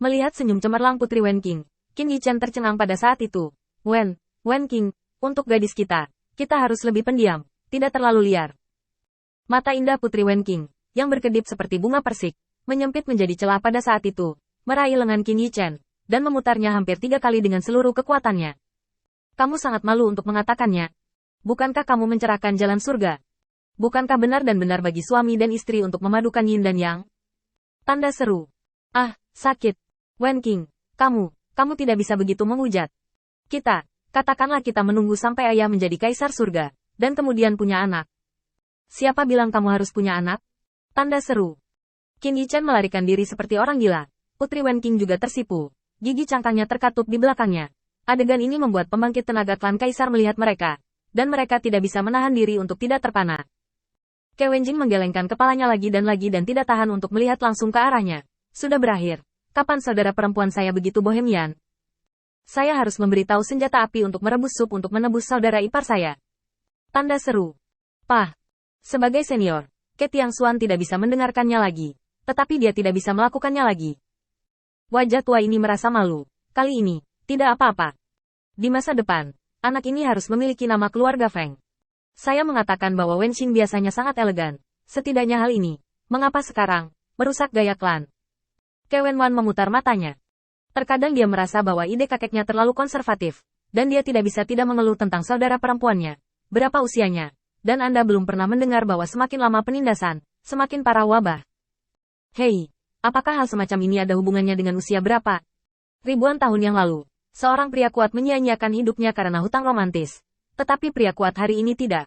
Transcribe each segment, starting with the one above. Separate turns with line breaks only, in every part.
Melihat senyum cemerlang Putri Wen Qing, Qin Yichen tercengang pada saat itu. Wen Qing, untuk gadis kita harus lebih pendiam, tidak terlalu liar. Mata indah Putri Wen Qing, yang berkedip seperti bunga persik, menyempit menjadi celah pada saat itu, meraih lengan Qin Yichen, dan memutarnya hampir 3 kali dengan seluruh kekuatannya. Kamu sangat malu untuk mengatakannya. Bukankah kamu mencerahkan jalan surga? Bukankah benar dan benar bagi suami dan istri untuk memadukan yin dan yang? Tanda seru. Ah, sakit. Wen Qing, kamu tidak bisa begitu menghujat. Katakanlah kita menunggu sampai ayah menjadi kaisar surga, dan kemudian punya anak. Siapa bilang kamu harus punya anak? Tanda seru. Qin Yichen melarikan diri seperti orang gila. Putri Wen Qing juga tersipu. Gigi cangkangnya terkatup di belakangnya. Adegan ini membuat pembangkit tenaga klan kaisar melihat mereka, dan mereka tidak bisa menahan diri untuk tidak terpana. Ke Wenjing menggelengkan kepalanya lagi dan tidak tahan untuk melihat langsung ke arahnya. Sudah berakhir. Kapan saudara perempuan saya begitu bohemian? Saya harus memberitahu senjata api untuk merebus sup untuk menebus saudara ipar saya. Tanda seru. Pah. Sebagai senior, Ke Tiangxuan tidak bisa mendengarkannya lagi. Tetapi dia tidak bisa melakukannya lagi. Wajah tua ini merasa malu. Kali ini, tidak apa-apa. Di masa depan, anak ini harus memiliki nama keluarga Feng. Saya mengatakan bahwa Wen Xing biasanya sangat elegan. Setidaknya hal ini, mengapa sekarang, merusak gaya klan? Ke Wenwan memutar matanya. Terkadang dia merasa bahwa ide kakeknya terlalu konservatif, dan dia tidak bisa tidak mengeluh tentang saudara perempuannya. Berapa usianya? Dan Anda belum pernah mendengar bahwa semakin lama penindasan, semakin parah wabah. Hei, apakah hal semacam ini ada hubungannya dengan usia berapa? Ribuan tahun yang lalu, seorang pria kuat menyia-nyiakan hidupnya karena hutang romantis. Tetapi pria kuat hari ini tidak.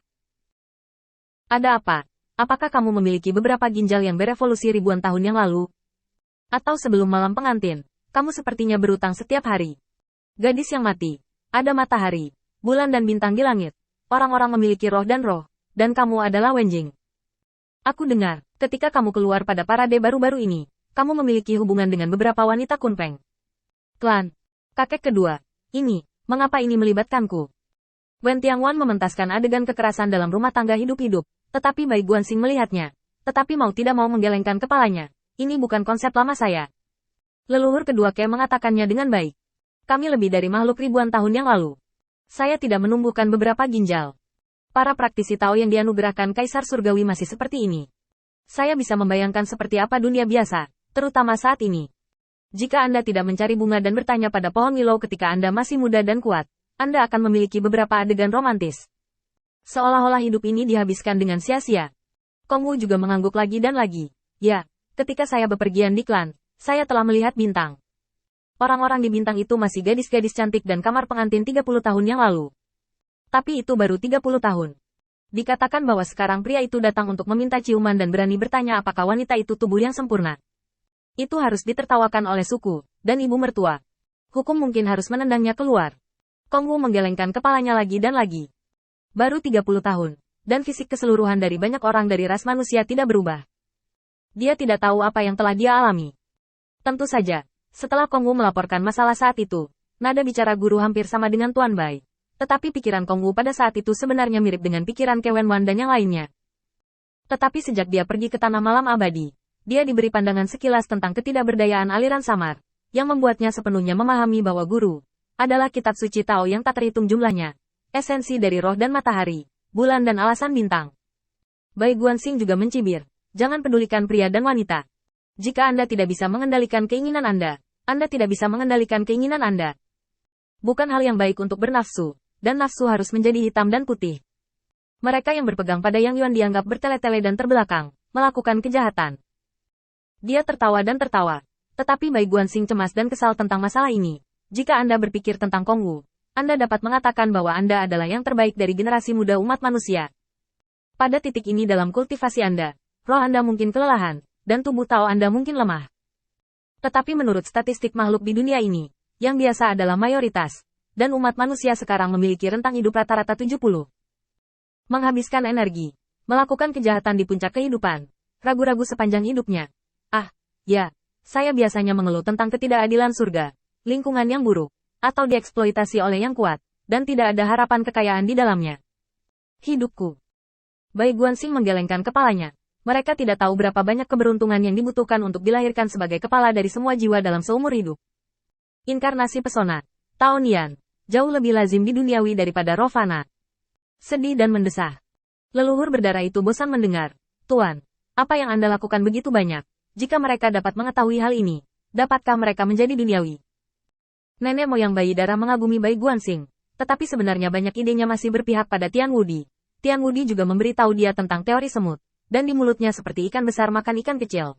Ada apa? Apakah kamu memiliki beberapa ginjal yang berevolusi ribuan tahun yang lalu? Atau sebelum malam pengantin, kamu sepertinya berutang setiap hari. Gadis yang mati, ada matahari, bulan dan bintang di langit. Orang-orang memiliki roh, dan kamu adalah Wenjing. Aku dengar, ketika kamu keluar pada parade baru-baru ini, kamu memiliki hubungan dengan beberapa wanita Kunpeng. Klan. Kakek kedua. Mengapa ini melibatkanku? Wen Tiangwan mementaskan adegan kekerasan dalam rumah tangga hidup-hidup, tetapi Bai Guanxing melihatnya, tetapi mau tidak mau menggelengkan kepalanya. Ini bukan konsep lama saya. Leluhur kedua Ke mengatakannya dengan baik. Kami lebih dari makhluk ribuan tahun yang lalu. Saya tidak menumbuhkan beberapa ginjal. Para praktisi Tao yang dianugerahkan Kaisar Surgawi masih seperti ini. Saya bisa membayangkan seperti apa dunia biasa, terutama saat ini. Jika Anda tidak mencari bunga dan bertanya pada pohon willow ketika Anda masih muda dan kuat, Anda akan memiliki beberapa adegan romantis. Seolah-olah hidup ini dihabiskan dengan sia-sia. Kong Wu juga mengangguk lagi dan lagi. Ya. Ketika saya bepergian di klan, saya telah melihat bintang. Orang-orang di bintang itu masih gadis-gadis cantik dan kamar pengantin 30 tahun yang lalu. Tapi itu baru 30 tahun. Dikatakan bahwa sekarang pria itu datang untuk meminta ciuman dan berani bertanya apakah wanita itu tubuh yang sempurna. Itu harus ditertawakan oleh suku, dan ibu mertua. Hukum mungkin harus menendangnya keluar. Kong Wu menggelengkan kepalanya lagi dan lagi. Baru 30 tahun, dan fisik keseluruhan dari banyak orang dari ras manusia tidak berubah. Dia tidak tahu apa yang telah dia alami. Tentu saja, setelah Kong Wu melaporkan masalah saat itu, nada bicara guru hampir sama dengan Tuan Bai. Tetapi pikiran Kong Wu pada saat itu sebenarnya mirip dengan pikiran Ke Wenwan dan yang lainnya. Tetapi sejak dia pergi ke Tanah Malam Abadi, dia diberi pandangan sekilas tentang ketidakberdayaan aliran samar, yang membuatnya sepenuhnya memahami bahwa guru adalah kitab suci Tao yang tak terhitung jumlahnya, esensi dari roh dan matahari, bulan dan alasan bintang. Bai Guanxing juga mencibir. Jangan pedulikan pria dan wanita. Jika Anda tidak bisa mengendalikan keinginan Anda tidak bisa mengendalikan keinginan Anda. Bukan hal yang baik untuk bernafsu, dan nafsu harus menjadi hitam dan putih. Mereka yang berpegang pada Yang Yuan dianggap bertele-tele dan terbelakang, melakukan kejahatan. Dia tertawa dan tertawa. Tetapi Bai Guanxing cemas dan kesal tentang masalah ini. Jika Anda berpikir tentang Kong Wu, Anda dapat mengatakan bahwa Anda adalah yang terbaik dari generasi muda umat manusia. Pada titik ini dalam kultivasi Anda, roh Anda mungkin kelelahan, dan tubuh Tao Anda mungkin lemah. Tetapi menurut statistik makhluk di dunia ini, yang biasa adalah mayoritas, dan umat manusia sekarang memiliki rentang hidup rata-rata 70. Menghabiskan energi, melakukan kejahatan di puncak kehidupan, ragu-ragu sepanjang hidupnya. Ya, saya biasanya mengeluh tentang ketidakadilan surga, lingkungan yang buruk, atau dieksploitasi oleh yang kuat, dan tidak ada harapan kekayaan di dalamnya. Hidupku. Bai Guanxing menggelengkan kepalanya. Mereka tidak tahu berapa banyak keberuntungan yang dibutuhkan untuk dilahirkan sebagai kepala dari semua jiwa dalam seumur hidup. Inkarnasi pesona. Tao Nian. Jauh lebih lazim di duniawi daripada roh fana. Sedih dan mendesah. Leluhur berdarah itu bosan mendengar. Tuan, apa yang Anda lakukan begitu banyak? Jika mereka dapat mengetahui hal ini, dapatkah mereka menjadi duniawi? Nenek moyang bayi darah mengagumi bayi Guanxing. Tetapi sebenarnya banyak idenya masih berpihak pada Tian Wudi. Tian Wudi juga memberitahu dia tentang teori semut. Dan di mulutnya seperti ikan besar makan ikan kecil.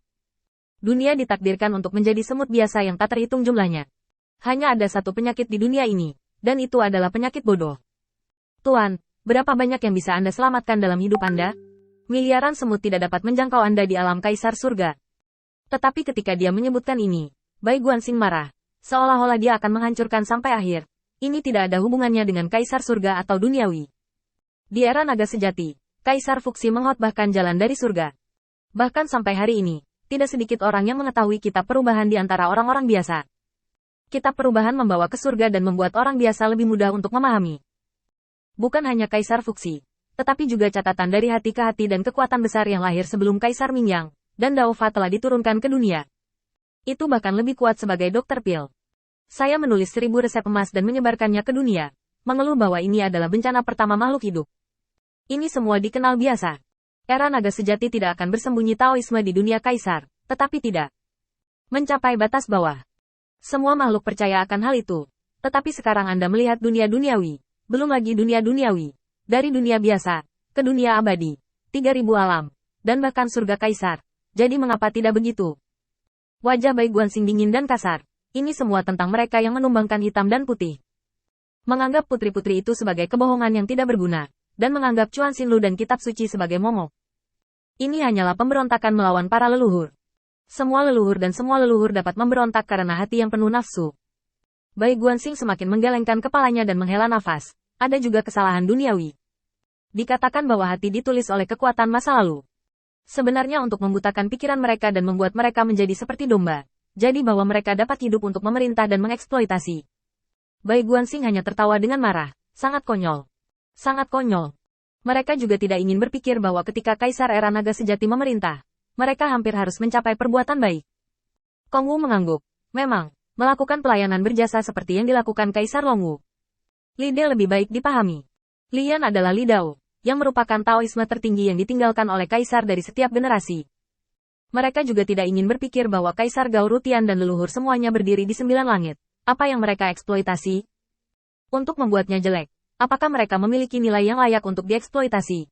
Dunia ditakdirkan untuk menjadi semut biasa yang tak terhitung jumlahnya. Hanya ada satu penyakit di dunia ini, dan itu adalah penyakit bodoh. Tuan, berapa banyak yang bisa Anda selamatkan dalam hidup Anda? Miliaran semut tidak dapat menjangkau Anda di alam kaisar surga. Tetapi ketika dia menyebutkan ini, Bai Guanxing marah, seolah-olah dia akan menghancurkan sampai akhir. Ini tidak ada hubungannya dengan kaisar surga atau duniawi. Di era naga sejati, Kaisar Fuxi mengkhotbahkan jalan dari surga. Bahkan sampai hari ini, tidak sedikit orang yang mengetahui kitab perubahan di antara orang-orang biasa. Kitab perubahan membawa ke surga dan membuat orang biasa lebih mudah untuk memahami. Bukan hanya Kaisar Fuxi, tetapi juga catatan dari hati ke hati dan kekuatan besar yang lahir sebelum Kaisar Mingyang dan Dao Fa telah diturunkan ke dunia. Itu bahkan lebih kuat sebagai dokter pil. Saya menulis 1000 resep emas dan menyebarkannya ke dunia, mengeluh bahwa ini adalah bencana pertama makhluk hidup. Ini semua dikenal biasa. Era naga sejati tidak akan bersembunyi Taoisme di dunia kaisar, tetapi tidak mencapai batas bawah. Semua makhluk percaya akan hal itu. Tetapi sekarang Anda melihat dunia duniawi, belum lagi dunia duniawi, dari dunia biasa, ke dunia abadi, 3000 alam, dan bahkan surga kaisar. Jadi mengapa tidak begitu? Wajah Bai Guanxing dingin dan kasar. Ini semua tentang mereka yang menumbangkan hitam dan putih. Menganggap putri-putri itu sebagai kebohongan yang tidak berguna. Dan menganggap Chuan Xinlu dan kitab suci sebagai momok. Ini hanyalah pemberontakan melawan para leluhur. Semua leluhur dan semua leluhur dapat memberontak karena hati yang penuh nafsu. Bai Guanxing semakin menggelengkan kepalanya dan menghela nafas. Ada juga kesalahan duniawi. Dikatakan bahwa hati ditulis oleh kekuatan masa lalu. Sebenarnya untuk membutakan pikiran mereka dan membuat mereka menjadi seperti domba. Jadi bahwa mereka dapat hidup untuk memerintah dan mengeksploitasi. Bai Guanxing hanya tertawa dengan marah. Sangat konyol. Sangat konyol. Mereka juga tidak ingin berpikir bahwa ketika Kaisar era naga sejati memerintah, mereka hampir harus mencapai perbuatan baik. Kong Wu mengangguk. Memang, melakukan pelayanan berjasa seperti yang dilakukan Kaisar Long Wu. Li De lebih baik dipahami. Lian adalah Li Dao, yang merupakan Taoisme tertinggi yang ditinggalkan oleh Kaisar dari setiap generasi. Mereka juga tidak ingin berpikir bahwa Kaisar Gao Rutian dan leluhur semuanya berdiri di 9 langit. Apa yang mereka eksploitasi? Untuk membuatnya jelek. Apakah mereka memiliki nilai yang layak untuk dieksploitasi?